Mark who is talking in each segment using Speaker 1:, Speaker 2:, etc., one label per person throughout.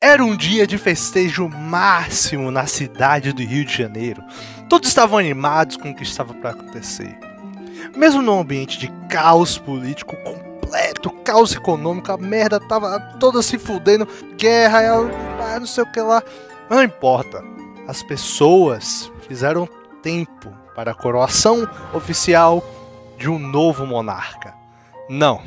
Speaker 1: Era um dia de festejo máximo na cidade do Rio de Janeiro. Todos estavam animados com o que estava para acontecer. Mesmo num ambiente de caos político completo, caos econômico, a merda tava toda se fudendo, guerra, não sei o que lá. Mas não importa, as pessoas fizeram tempo para a coroação oficial de um novo monarca. Não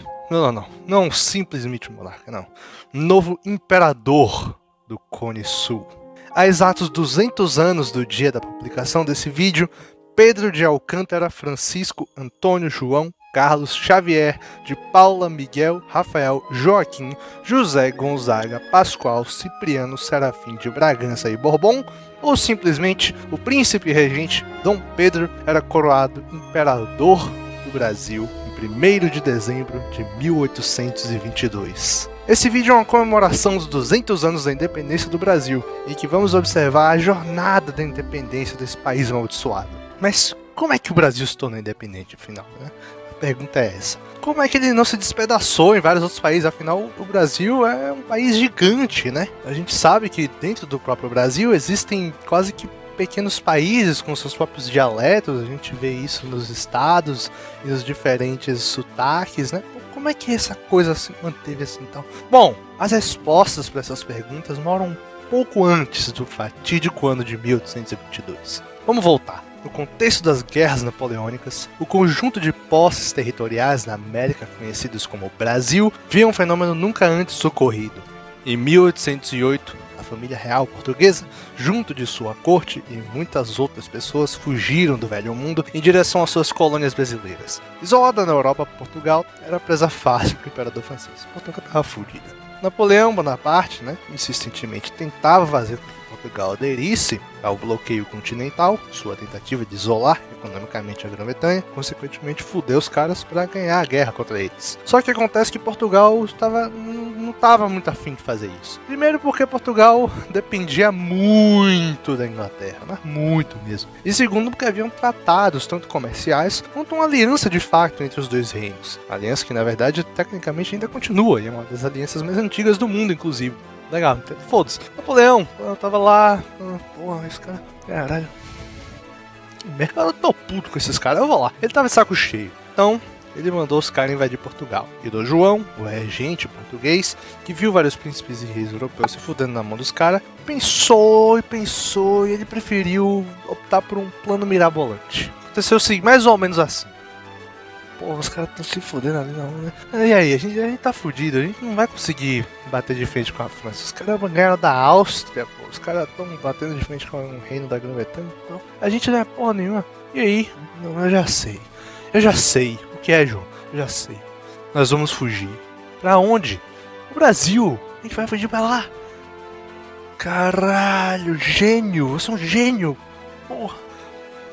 Speaker 1: simplesmente um monarca, não. Novo imperador do Cone Sul. Há exatos 200 anos do dia da publicação desse vídeo, Pedro de Alcântara, Francisco, Antônio, João, Carlos, Xavier, de Paula, Miguel, Rafael, Joaquim, José, Gonzaga, Pascoal, Cipriano, Serafim de Bragança e Bourbon, ou simplesmente o príncipe regente Dom Pedro era coroado imperador do Brasil em 1º de dezembro de 1822. Esse vídeo é uma comemoração dos 200 anos da independência do Brasil, em que vamos observar a jornada da independência desse país amaldiçoado. Mas como é que o Brasil se tornou independente, afinal, né? A pergunta é essa. Como é que ele não se despedaçou em vários outros países? Afinal, o Brasil é um país gigante, né? A gente sabe que dentro do próprio Brasil existem quase que pequenos países com seus próprios dialetos. A gente vê isso nos estados e nos diferentes sotaques, né? Como é que essa coisa se manteve assim então? Bom, as respostas para essas perguntas moram um pouco antes do fatídico ano de 1822. Vamos voltar. No contexto das guerras napoleônicas, o conjunto de posses territoriais na América, conhecidos como Brasil, via um fenômeno nunca antes ocorrido. Em 1808, a família real portuguesa, junto de sua corte e muitas outras pessoas, fugiram do Velho Mundo em direção às suas colônias brasileiras. Isolada na Europa, Portugal era presa fácil para o imperador francês. Portugal estava fudida. Napoleão Bonaparte, insistentemente tentava fazer com que Portugal aderisse ao bloqueio continental, sua tentativa de isolar economicamente a Grã-Bretanha, consequentemente fudeu os caras para ganhar a guerra contra eles. Só que acontece que Portugal não estava muito afim de fazer isso. Primeiro porque Portugal dependia muito da Inglaterra, mas muito mesmo. E segundo porque haviam tratados, tanto comerciais, quanto uma aliança de facto entre os dois reinos. Aliança que na verdade tecnicamente ainda continua, e é uma das alianças mais antigas do mundo, inclusive. Legal, foda-se. Napoleão, eu tava lá, porra, esse cara, caralho. Eu tô puto com esses caras, eu vou lá. Ele tava de saco cheio. Então, ele mandou os caras invadir Portugal. E Dom João, o regente português, que viu vários príncipes e reis europeus se fudendo na mão dos caras, pensou, e ele preferiu optar por um plano mirabolante. Aconteceu assim, mais ou menos assim. Pô, os caras estão se fudendo ali não, né? E aí, a gente tá fudido, a gente não vai conseguir bater de frente com a França. Os caras ganharam da Áustria, pô. Os caras estão batendo de frente com o reino da Grã-Bretanha. Então, a gente não é porra nenhuma. E aí? Não, eu já sei. O que é, João? Eu já sei. Nós vamos fugir. Pra onde? O Brasil. A gente vai fugir pra lá. Caralho, gênio. Você é um gênio. Porra.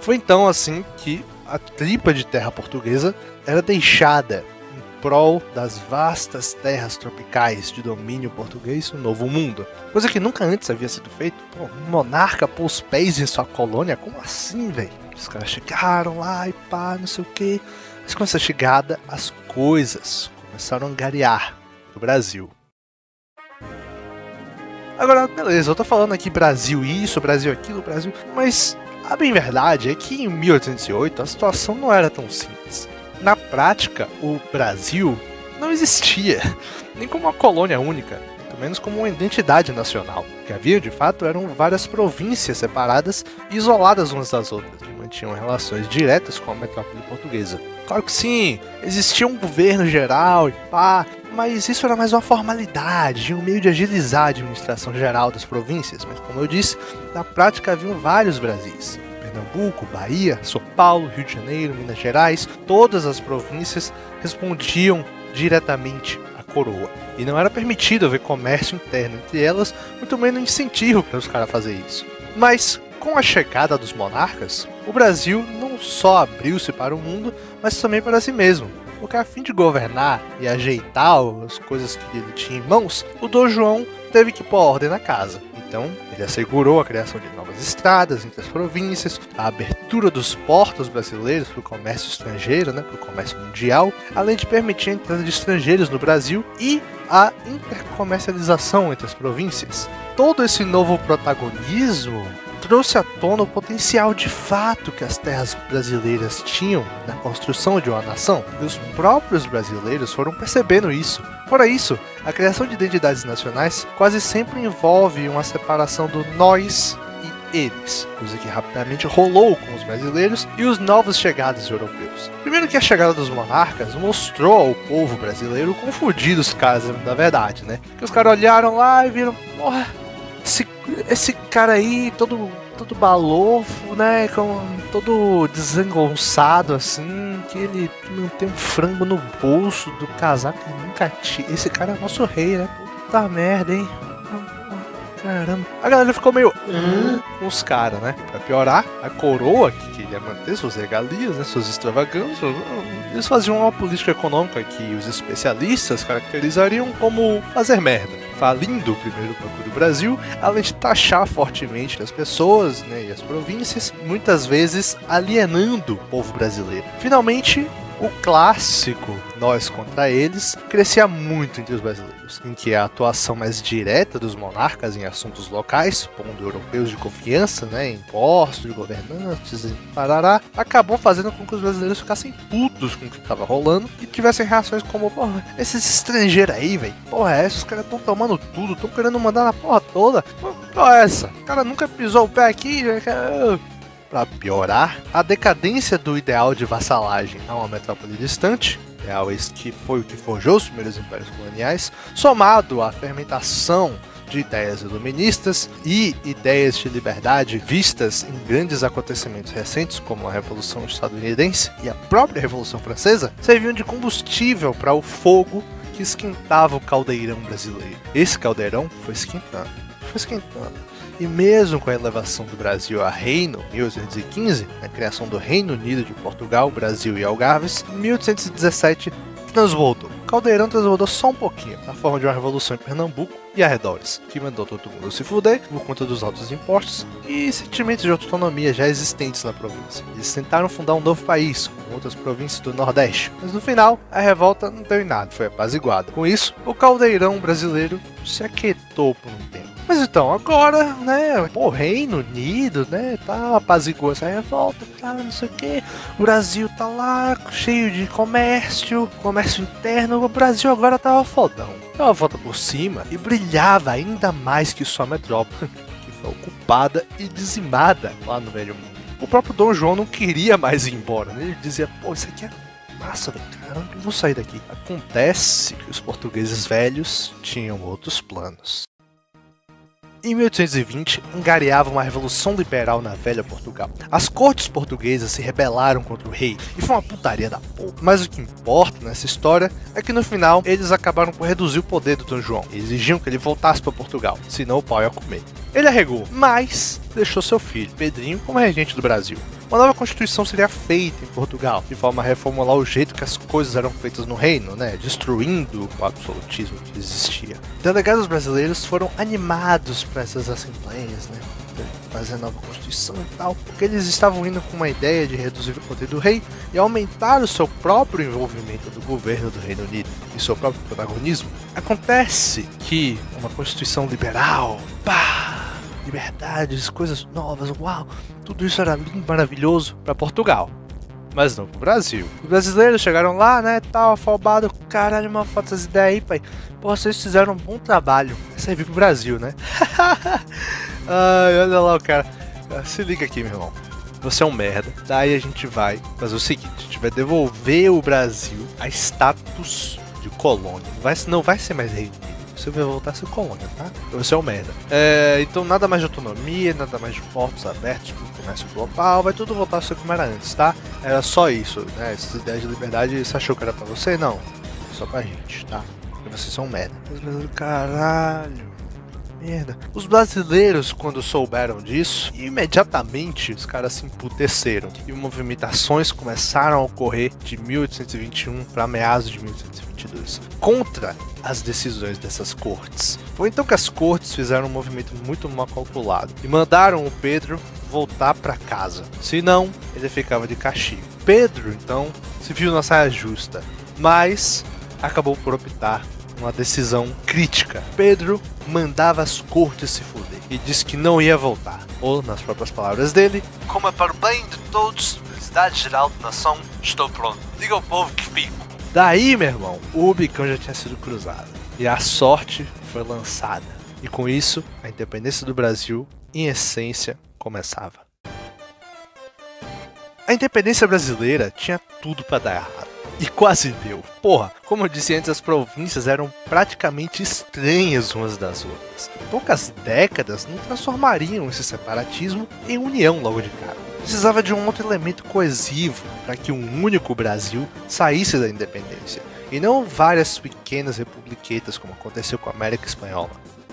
Speaker 1: Foi então assim que a tripa de terra portuguesa era deixada em prol das vastas terras tropicais de domínio português no Novo Mundo. Coisa que nunca antes havia sido feita. Pô, um monarca pôr os pés em sua colônia? Como assim, velho? Os caras chegaram lá e pá, não sei o que. Mas com essa chegada, as coisas começaram a angariar no Brasil. Agora, beleza, eu tô falando aqui Brasil isso, Brasil aquilo, Brasil... Mas a bem verdade é que em 1808 a situação não era tão simples. Na prática, o Brasil não existia, nem como uma colônia única, muito menos como uma identidade nacional. O que havia, de fato, eram várias províncias separadas e isoladas umas das outras, que mantinham relações diretas com a metrópole portuguesa. Claro que sim, existia um governo geral e pá, mas isso era mais uma formalidade, um meio de agilizar a administração geral das províncias. Mas como eu disse, na prática haviam vários Brasis. Pernambuco, Bahia, São Paulo, Rio de Janeiro, Minas Gerais, todas as províncias respondiam diretamente à coroa. E não era permitido haver comércio interno entre elas, muito menos incentivo para os caras fazer isso. Mas com a chegada dos monarcas, o Brasil não só abriu-se para o mundo, mas também para si mesmo. Porque a fim de governar e ajeitar as coisas que ele tinha em mãos, o Dom João teve que pôr ordem na casa. Então, ele assegurou a criação de novas estradas entre as províncias, a abertura dos portos brasileiros para o comércio estrangeiro, né, para o comércio mundial, além de permitir a entrada de estrangeiros no Brasil e a intercomercialização entre as províncias. Todo esse novo protagonismo trouxe à tona o potencial de fato que as terras brasileiras tinham na construção de uma nação, e os próprios brasileiros foram percebendo isso. Fora isso, a criação de identidades nacionais quase sempre envolve uma separação do nós e eles, coisa que rapidamente rolou com os brasileiros e os novos chegados europeus. Primeiro que a chegada dos monarcas mostrou ao povo brasileiro confundido os caras da verdade, né? Que os caras olharam lá e viram, porra, esse cara aí, todo balofo, né, todo desengonçado assim, que ele não tem um frango no bolso do casaco que nunca tinha. Esse cara é nosso rei, né? Puta merda, hein? Caramba. A galera ficou meio com os caras, né? Pra piorar, a coroa, que queria manter suas regalias, né, suas extravagâncias, eles faziam uma política econômica que os especialistas caracterizariam como fazer merda, falindo o primeiro Banco do Brasil, além de taxar fortemente as pessoas, né, e as províncias, muitas vezes alienando o povo brasileiro. Finalmente, o clássico nós contra eles crescia muito entre os brasileiros, em que a atuação mais direta dos monarcas em assuntos locais, pondo europeus de confiança, né, em postos de governantes e parará, acabou fazendo com que os brasileiros ficassem putos com o que estava rolando e tivessem reações como, porra, esses estrangeiros aí, velho, porra, esses caras estão tomando tudo, estão querendo mandar na porra toda, porra, essa, o cara nunca pisou o pé aqui, já quer... Para piorar, a decadência do ideal de vassalagem a uma metrópole distante, ideal esse que foi o que forjou os primeiros impérios coloniais, somado à fermentação de ideias iluministas e ideias de liberdade vistas em grandes acontecimentos recentes, como a Revolução Estadunidense e a própria Revolução Francesa, serviam de combustível para o fogo que esquentava o caldeirão brasileiro. Esse caldeirão foi esquentando. E mesmo com a elevação do Brasil a reino, em 1815, a criação do Reino Unido de Portugal, Brasil e Algarves, em 1817 transbordou. O caldeirão transbordou só um pouquinho, na forma de uma revolução em Pernambuco e arredores, que mandou todo mundo se fuder por conta dos altos impostos e sentimentos de autonomia já existentes na província. Eles tentaram fundar um novo país, com outras províncias do Nordeste, mas no final, a revolta não deu em nada, foi apaziguada. Com isso, o caldeirão brasileiro se aquietou por um tempo. Mas então, agora, né, o Reino Unido, né, tá apaziguou essa revolta, tá, não sei o que, o Brasil tá lá, cheio de comércio interno, o Brasil agora tava fodão. Deu uma volta por cima e brilhava ainda mais que sua metrópole, que foi ocupada e dizimada lá no Velho Mundo. O próprio Dom João não queria mais ir embora, né, ele dizia, pô, isso aqui é massa, velho, caramba, eu vou sair daqui. Acontece que os portugueses velhos tinham outros planos. Em 1820, angariava uma revolução liberal na velha Portugal. As cortes portuguesas se rebelaram contra o rei e foi uma putaria da porra. Mas o que importa nessa história é que no final eles acabaram por reduzir o poder do Dom João. Exigiam que ele voltasse para Portugal, senão o pau ia comer. Ele arregou, mas deixou seu filho, Pedrinho, como regente do Brasil. Uma nova constituição seria feita em Portugal, de forma a reformular o jeito que as coisas eram feitas no reino, né, destruindo o absolutismo que existia. Delegados brasileiros foram animados para essas assembleias, né, fazer a nova constituição e tal, porque eles estavam indo com uma ideia de reduzir o poder do rei e aumentar o seu próprio envolvimento do governo do Reino Unido e seu próprio protagonismo. Acontece que uma constituição liberal, liberdades, coisas novas, uau, tudo isso era lindo, maravilhoso para Portugal, mas não pro Brasil. Os brasileiros chegaram lá, né, tal, afobado, caralho, uma foto essas ideias aí, pai. Pô, vocês fizeram um bom trabalho, servir pro Brasil, né? Ai, olha lá o cara. Se liga aqui, meu irmão. Você é um merda. Daí a gente vai fazer o seguinte, a gente vai devolver o Brasil a status de colônia. Não vai ser mais Reino Unido. Você vai voltar a ser colônia, tá? Você é um merda. Então nada mais de autonomia, nada mais de portos abertos para o comércio global, vai tudo voltar a ser como era antes, tá? Era só isso, né? Essas ideias de liberdade, você achou que era pra você? Não. Só pra gente, tá? Porque vocês são um merda. Caralho. merda. Os brasileiros, quando souberam disso, imediatamente os caras se emputeceram. E movimentações começaram a ocorrer de 1821 para meados de 1822, contra as decisões dessas cortes. Foi então que as cortes fizeram um movimento muito mal calculado e mandaram o Pedro voltar para casa, senão ele ficava de castigo. Pedro, então, se viu na saia justa, mas acabou por optar uma decisão crítica. Pedro mandava as cortes se fuder e disse que não ia voltar. Ou, nas próprias palavras dele, como é para o bem de todos, felicidade geral da nação, estou pronto. Diga ao povo que fico. Daí, meu irmão, o bicão já tinha sido cruzado e a sorte foi lançada. E com isso, a independência do Brasil, em essência, começava. A independência brasileira tinha tudo para dar errado. E quase deu. Porra, como eu disse antes, as províncias eram praticamente estranhas umas das outras. Poucas décadas não transformariam esse separatismo em união logo de cara. Precisava de um outro elemento coesivo para que um único Brasil saísse da independência, e não várias pequenas republiquetas como aconteceu com a América Espanhola.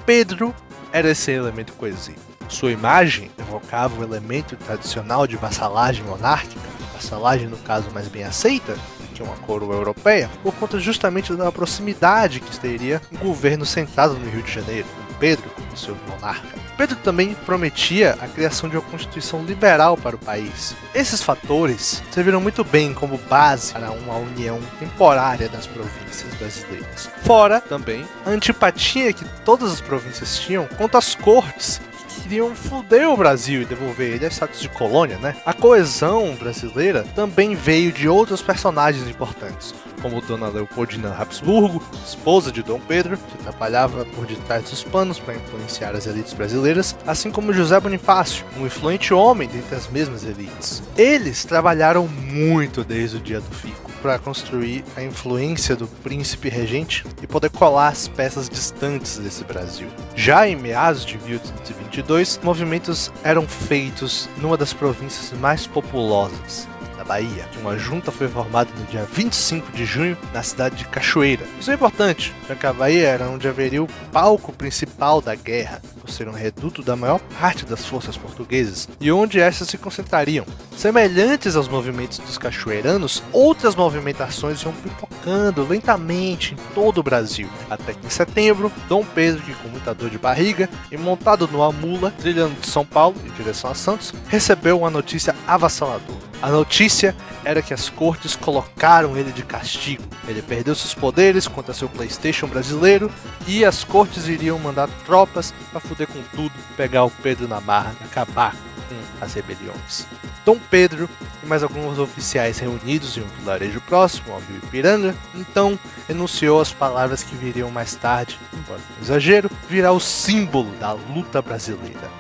Speaker 1: Pedro era esse elemento coesivo. Sua imagem evocava o elemento tradicional de vassalagem monárquica, vassalagem no caso mais bem aceita, que é uma coroa europeia, por conta justamente da proximidade que teria um governo sentado no Rio de Janeiro, com Pedro como seu monarca. Pedro também prometia a criação de uma constituição liberal para o país. Esses fatores serviram muito bem como base para uma união temporária das províncias brasileiras. Fora, também, a antipatia que todas as províncias tinham contra as cortes, queriam foder o Brasil e devolver ele a status de colônia, né? A coesão brasileira também veio de outros personagens importantes, como Dona Leopoldina Habsburgo, esposa de Dom Pedro, que trabalhava por detrás dos panos para influenciar as elites brasileiras, assim como José Bonifácio, um influente homem dentre as mesmas elites. Eles trabalharam muito desde o dia do fico para construir a influência do príncipe regente e poder colar as peças distantes desse Brasil. Já em meados de 1822, movimentos eram feitos numa das províncias mais populosas, da Bahia. Uma junta foi formada no dia 25 de junho na cidade de Cachoeira. Isso é importante, já que a Bahia era onde haveria o palco principal da guerra, por ser um reduto da maior parte das forças portuguesas, e onde essas se concentrariam. Semelhantes aos movimentos dos cachoeiranos, outras movimentações iam pipocando lentamente em todo o Brasil, até que em setembro, Dom Pedro, que com muita dor de barriga e montado numa mula, trilhando de São Paulo em direção a Santos, recebeu uma notícia avassaladora. A notícia era que as cortes colocaram ele de castigo. Ele perdeu seus poderes contra seu PlayStation brasileiro e as cortes iriam mandar tropas para fuder com tudo, pegar o Pedro na marra e acabar com as rebeliões. Dom Pedro e mais alguns oficiais reunidos em um vilarejo próximo ao rio Ipiranga, então enunciou as palavras que viriam mais tarde, embora com exagero, virar o símbolo da luta brasileira: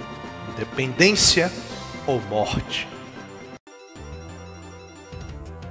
Speaker 1: independência ou morte.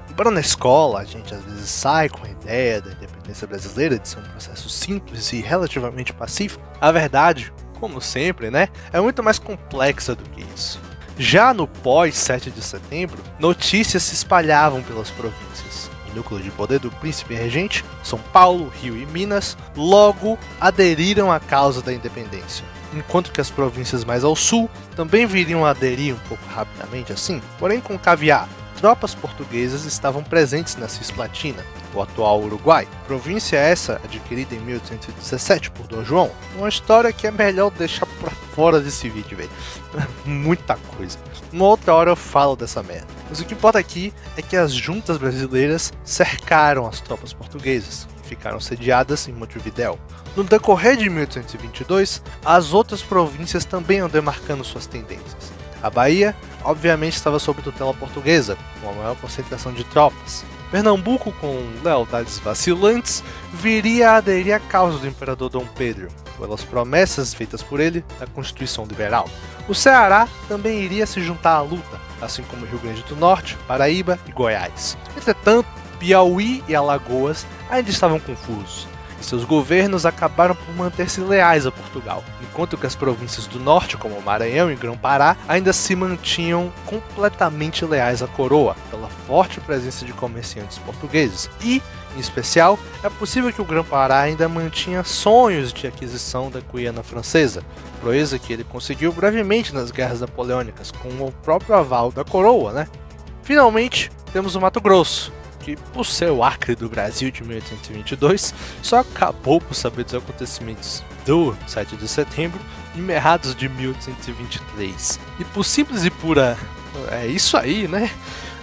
Speaker 1: Embora na escola a gente às vezes sai com a ideia da independência brasileira de ser um processo simples e relativamente pacífico, a verdade, como sempre, né, é muito mais complexa do que isso. Já no pós-7 de setembro, notícias se espalhavam pelas províncias. O núcleo de poder do príncipe regente, São Paulo, Rio e Minas, logo aderiram à causa da independência, enquanto que as províncias mais ao sul também viriam a aderir um pouco rapidamente assim, porém com caveat. Tropas portuguesas estavam presentes na Cisplatina, o atual Uruguai, província essa adquirida em 1817 por Dom João. Uma história que é melhor deixar pra fora desse vídeo, velho. Muita coisa. Uma outra hora eu falo dessa merda. Mas o que importa aqui é que as juntas brasileiras cercaram as tropas portuguesas e ficaram sediadas em Montevidéu. No decorrer de 1822, as outras províncias também iam demarcando suas tendências. A Bahia, obviamente, estava sob tutela portuguesa, com a maior concentração de tropas. Pernambuco, com lealdades vacilantes, viria a aderir à causa do imperador Dom Pedro, pelas promessas feitas por ele da Constituição Liberal. O Ceará também iria se juntar à luta, assim como Rio Grande do Norte, Paraíba e Goiás. Entretanto, Piauí e Alagoas ainda estavam confusos. Seus governos acabaram por manter-se leais a Portugal, enquanto que as províncias do norte, como Maranhão e Grão-Pará, ainda se mantinham completamente leais à coroa, pela forte presença de comerciantes portugueses, e Em especial, é possível que o Grã-Pará ainda mantinha sonhos de aquisição da Guiana Francesa, proeza que ele conseguiu brevemente nas guerras napoleônicas, com o próprio aval da coroa, né? Finalmente, temos o Mato Grosso, que, por ser o Acre do Brasil de 1822, só acabou por saber dos acontecimentos do 7 de setembro em meados de 1823. E por simples e pura, é isso aí, né?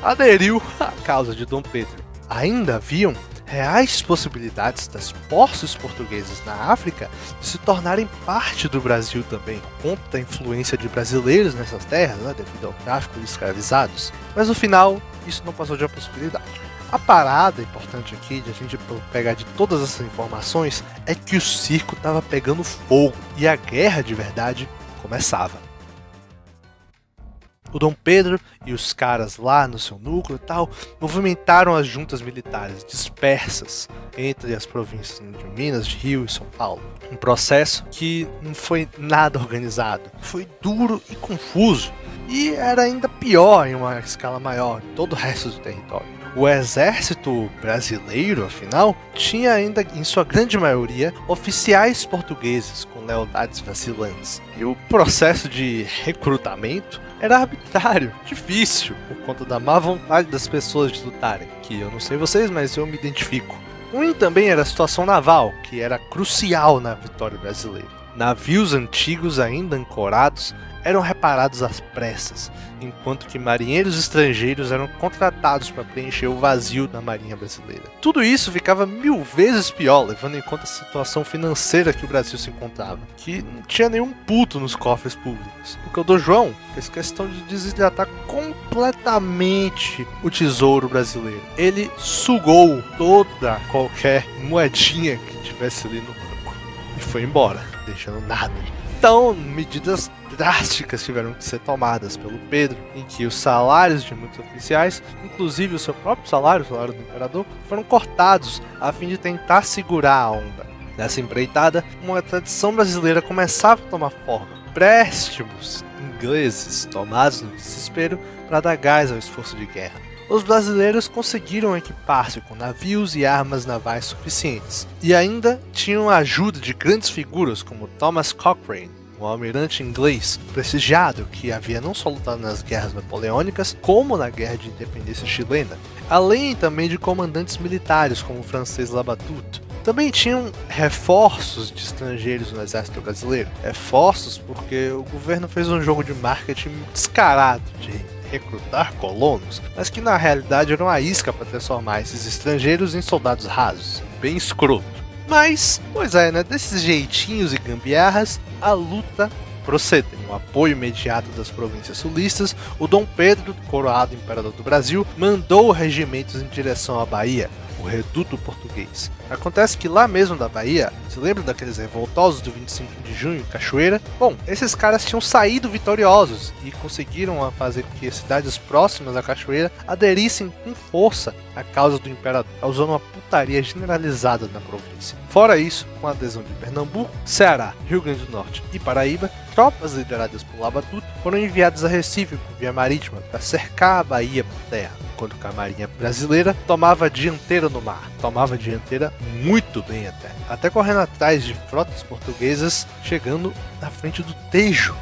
Speaker 1: Aderiu à causa de Dom Pedro. Ainda haviam reais possibilidades das posses portuguesas na África de se tornarem parte do Brasil também, por conta da influência de brasileiros nessas terras, né, devido ao tráfico de escravizados. Mas no final, isso não passou de uma possibilidade. A parada importante aqui, de a gente pegar de todas essas informações, é que o circo estava pegando fogo e a guerra de verdade começava. O Dom Pedro e os caras lá no seu núcleo e tal movimentaram as juntas militares dispersas entre as províncias de Minas, de Rio e São Paulo. Um processo que não foi nada organizado, foi duro e confuso, e era ainda pior em uma escala maior em todo o resto do território. O exército brasileiro, afinal, tinha ainda, em sua grande maioria, oficiais portugueses com lealdades vacilantes. E o processo de recrutamento era arbitrário, difícil, por conta da má vontade das pessoas de lutarem, que eu não sei vocês, mas eu me identifico. Ruim também era a situação naval, que era crucial na vitória brasileira. Navios antigos ainda ancorados eram reparados às pressas, enquanto que marinheiros estrangeiros eram contratados para preencher o vazio da marinha brasileira. Tudo isso ficava 1000 vezes pior, levando em conta a situação financeira que o Brasil se encontrava, que não tinha nenhum puto nos cofres públicos, porque o Dom João fez questão de desidratar completamente o tesouro brasileiro. Ele sugou toda qualquer moedinha que tivesse ali no banco e foi embora, deixando nada. Então, medidas drásticas tiveram que ser tomadas pelo Pedro, em que os salários de muitos oficiais, inclusive o seu próprio salário, o salário do imperador, foram cortados a fim de tentar segurar a onda. Nessa empreitada, uma tradição brasileira começava a tomar forma. Préstimos ingleses tomados no desespero para dar gás ao esforço de guerra. Os brasileiros conseguiram equipar-se com navios e armas navais suficientes, e ainda tinham a ajuda de grandes figuras como Thomas Cochrane, um almirante inglês prestigiado que havia não só lutado nas guerras napoleônicas, como na guerra de independência chilena, além também de comandantes militares como o francês Labatut. Também tinham reforços de estrangeiros no exército brasileiro. Reforços porque o governo fez um jogo de marketing descarado de recrutar colonos, mas que na realidade era uma isca para transformar esses estrangeiros em soldados rasos, bem escroto. Mas, pois é, né, desses jeitinhos e gambiarras, a luta procedeu. Com o apoio imediato das províncias sulistas, o Dom Pedro, coroado imperador do Brasil, mandou regimentos em direção à Bahia, o reduto português. Acontece que lá mesmo da Bahia, se lembra daqueles revoltosos do 25 de junho em Cachoeira? Bom, esses caras tinham saído vitoriosos e conseguiram fazer com que as cidades próximas à Cachoeira aderissem com força à causa do imperador, causando uma putaria generalizada na província. Fora isso, com a adesão de Pernambuco, Ceará, Rio Grande do Norte e Paraíba, tropas lideradas por Labatut foram enviadas a Recife por via marítima para cercar a Bahia por terra, enquanto que a marinha brasileira tomava a dianteira no mar, tomava a dianteira muito bem até correndo atrás de frotas portuguesas, chegando na frente do Tejo.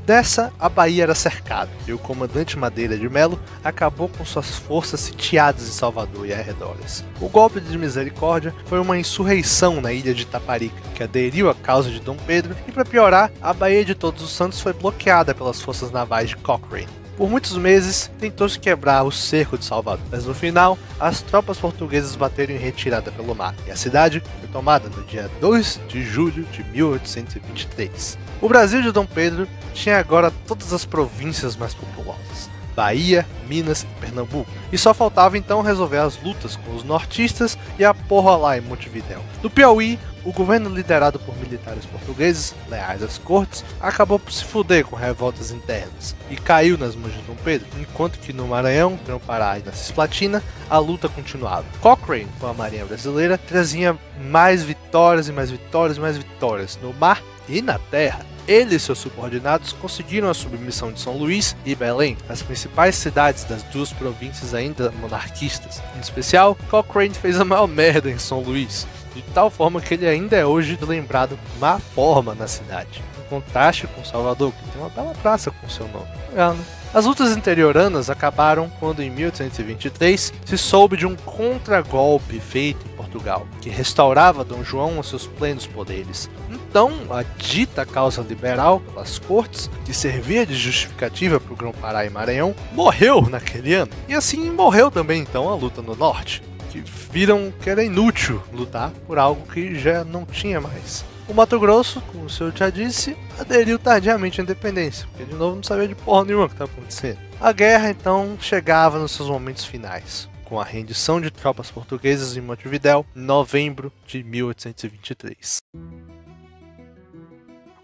Speaker 1: Dessa, a Bahia era cercada, e o comandante Madeira de Melo acabou com suas forças sitiadas em Salvador e arredores. O golpe de misericórdia foi uma insurreição na ilha de Itaparica, que aderiu à causa de Dom Pedro, e para piorar, a Baía de Todos os Santos foi bloqueada pelas forças navais de Cochrane. Por muitos meses, tentou-se quebrar o cerco de Salvador, mas no final, as tropas portuguesas bateram em retirada pelo mar, e a cidade foi tomada no dia 2 de julho de 1823. O Brasil de Dom Pedro tinha agora todas as províncias mais populosas, Bahia, Minas e Pernambuco, e só faltava então resolver as lutas com os nortistas e a porra lá em Montevidéu. No Piauí, o governo liderado por militares portugueses, leais às cortes, acabou por se fuder com revoltas internas e caiu nas mãos de Dom Pedro, enquanto que no Maranhão, Grã-Pará e na Cisplatina, a luta continuava. Cochrane, com a marinha brasileira, trazia mais vitórias e mais vitórias e mais vitórias no mar e na terra. Ele e seus subordinados conseguiram a submissão de São Luís e Belém, as principais cidades das duas províncias ainda monarquistas. Em especial, Cochrane fez a maior merda em São Luís, de tal forma que ele ainda é hoje lembrado com má forma na cidade. Em contraste com Salvador, que tem uma bela praça com seu nome. Legal, né? As lutas interioranas acabaram quando, em 1823, se soube de um contragolpe feito em Portugal, que restaurava Dom João aos seus plenos poderes. Então, a dita causa liberal pelas cortes, que servia de justificativa para o Grão-Pará e Maranhão, morreu naquele ano. E assim morreu também, então, a luta no norte, que viram que era inútil lutar por algo que já não tinha mais. O Mato Grosso, como o senhor já disse, aderiu tardiamente à independência, porque de novo não sabia de porra nenhuma o que estava acontecendo. A guerra então chegava nos seus momentos finais, com a rendição de tropas portuguesas em Montevidéu em novembro de 1823.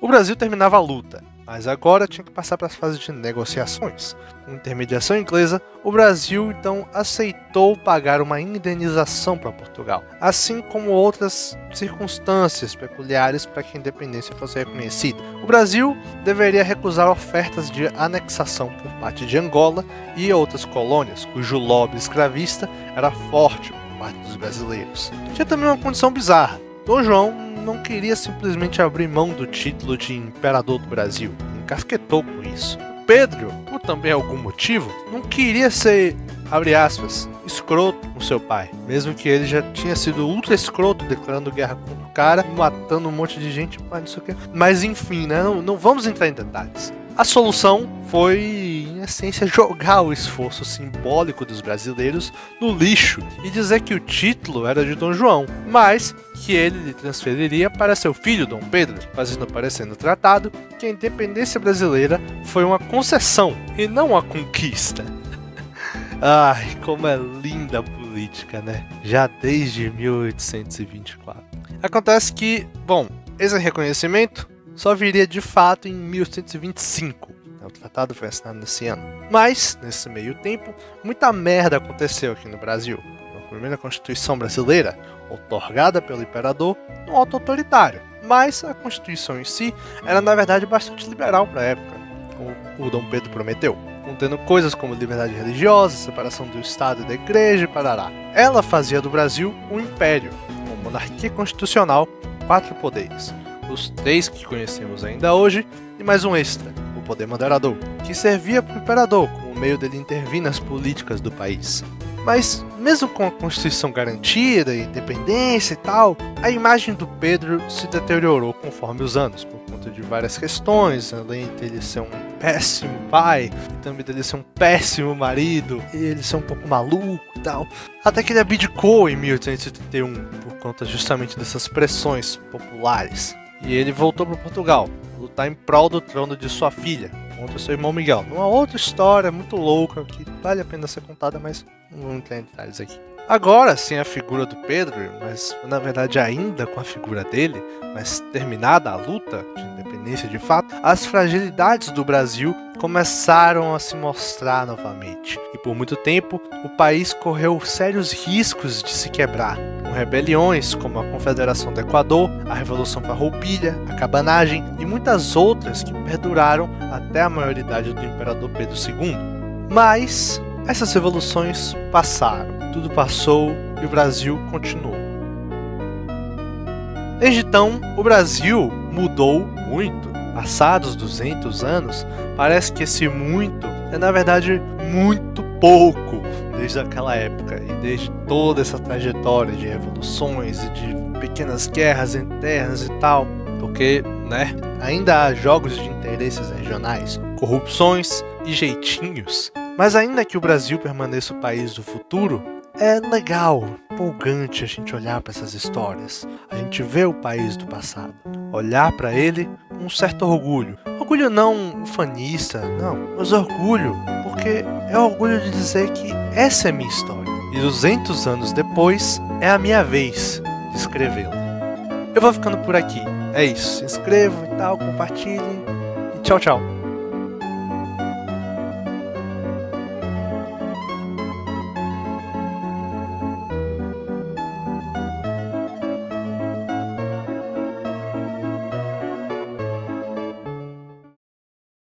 Speaker 1: O Brasil terminava a luta, mas agora tinha que passar para as fases de negociações. Com intermediação inglesa, o Brasil então aceitou pagar uma indenização para Portugal, assim como outras circunstâncias peculiares para que a independência fosse reconhecida. O Brasil deveria recusar ofertas de anexação por parte de Angola e outras colônias, cujo lobby escravista era forte por parte dos brasileiros. Tinha também uma condição bizarra. Dom João não queria simplesmente abrir mão do título de Imperador do Brasil, encasquetou com isso. Pedro, por também algum motivo, não queria ser, abre aspas, escroto com seu pai, mesmo que ele já tinha sido ultra escroto declarando guerra contra o cara, matando um monte de gente, não sei o que. Mas enfim, né? Não vamos entrar em detalhes. A solução foi, em essência, jogar o esforço simbólico dos brasileiros no lixo e dizer que o título era de Dom João, mas que ele lhe transferiria para seu filho Dom Pedro, fazendo parecer no tratado que a independência brasileira foi uma concessão e não uma conquista. Ai, como é linda a política, né? Já desde 1824. Acontece que, bom, esse reconhecimento só viria de fato em 1825. O tratado foi assinado nesse ano. Mas, nesse meio tempo, muita merda aconteceu aqui no Brasil. A primeira Constituição brasileira, outorgada pelo imperador, um ato autoritário. Mas a Constituição em si era, na verdade, bastante liberal para a época, como o Dom Pedro prometeu, contendo coisas como liberdade religiosa, separação do Estado e da Igreja e parará. Ela fazia do Brasil um império, com monarquia constitucional, 4 poderes. Os 3 que conhecemos ainda hoje, e mais um extra, o poder moderador, que servia para o imperador como meio dele intervir nas políticas do país. Mas, mesmo com a Constituição garantida e independência e tal, a imagem do Pedro se deteriorou conforme os anos, por conta de várias questões, além dele ser um péssimo pai, e também dele ser um péssimo marido, e ele ser um pouco maluco e tal. Até que ele abdicou em 1831, por conta justamente dessas pressões populares. E ele voltou para Portugal, lutar em prol do trono de sua filha, contra seu irmão Miguel. Uma outra história muito louca que vale a pena ser contada, mas não vamos entrar em detalhes aqui. Agora, sem a figura do Pedro, mas na verdade ainda com a figura dele, mas terminada a luta de independência de fato, as fragilidades do Brasil começaram a se mostrar novamente. E por muito tempo, o país correu sérios riscos de se quebrar, com rebeliões como a Confederação do Equador, a Revolução Farroupilha, a Cabanagem e muitas outras que perduraram até a maioridade do Imperador Pedro II. Mas essas revoluções passaram, tudo passou e o Brasil continuou. Desde então, o Brasil mudou muito. Passados 200 anos, parece que esse muito é na verdade muito pouco desde aquela época e desde toda essa trajetória de revoluções e de pequenas guerras internas e tal, porque, né, ainda há jogos de interesses regionais, corrupções e jeitinhos. Mas ainda que o Brasil permaneça o país do futuro, é legal, empolgante a gente olhar para essas histórias, a gente vê o país do passado, olhar para ele com um certo orgulho. Orgulho não ufanista, não, mas orgulho, porque é orgulho de dizer que essa é minha história. E 200 anos depois, é a minha vez de escrevê-la. Eu vou ficando por aqui, é isso, se inscrevam e tal, compartilhem e tchau, tchau.